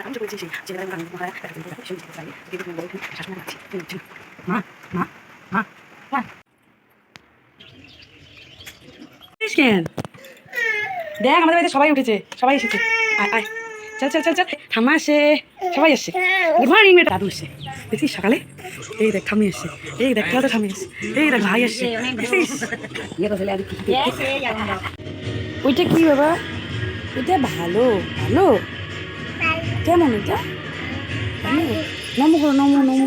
আমি তো বলছি সেই ছেলেরা মহারাজ শাসন পাচ্ছি মা মা মা কেন দেখ আমাদের বাড়িতে সবাই উঠেছে, সবাই এসেছে। আয় আয়, চল চল চল চল, ঠাম্মা আসে, সবাই আসছে। গুড মর্নিং মেয়ে, দাদু এসছে দেখছিস সকালে। এই দেখ ঠাম্মি এসছে, এই দেখ তো ঠাম্মি এসছে, এই দেখ ভাই আসছে দেখছিস। ওইটা কি বাবা? এটা ভালো ভালো কেমন এটা? নমো করো নমো নমো।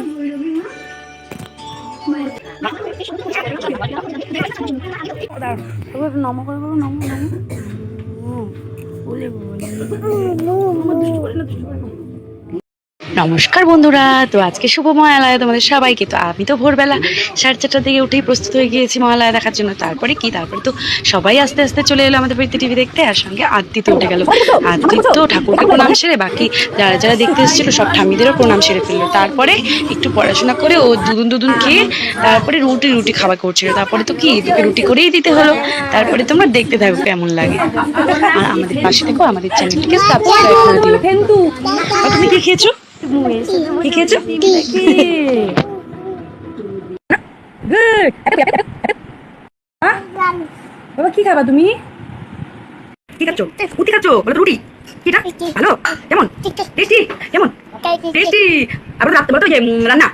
নমো করে বলো নমো নমো বলে বলে। নমস্কার বন্ধুরা, তো আজকে শুভ মহালয়া তোমাদের সবাইকে। তো আমি তো ভোরবেলা 4:30টার দিকে উঠেই প্রস্তুত হয়ে গিয়েছি মহালয়া দেখার জন্য। তারপরে তো সবাই আস্তে আস্তে চলে এলো আমাদের বাড়িতে টিভি দেখতে, আর সঙ্গে আদিত্য উঠে গেল। আদিত্য ঠাকুরকে প্রণাম সেরে বাকি যারা যারা দেখতে এসেছিল সব ঠাম্মিদেরও প্রণাম সেরে ফেললো। তারপরে একটু পড়াশোনা করে ও দুদুন খেয়ে তারপরে রুটি খাওয়া করছিল। তারপরে তো কি তোকে রুটি করেই দিতে হলো। তারপরে তোমরা দেখতে থাকো কেমন লাগে, আর আমাদের পাশে থেকো, আমাদের চ্যানেলটিকে সাবস্ক্রাইব করে দিও। তুমি কি খেয়েছো? কি খেয়েছো? বাবা কি খাবা তুমি? কি খাচ্ছ? রুটি খাচ্ছ? বলো রুটি কিটা ভালো কেমন টেস্টি? কেমন টেস্টি? আবার রাত্রে বলো তো রান্না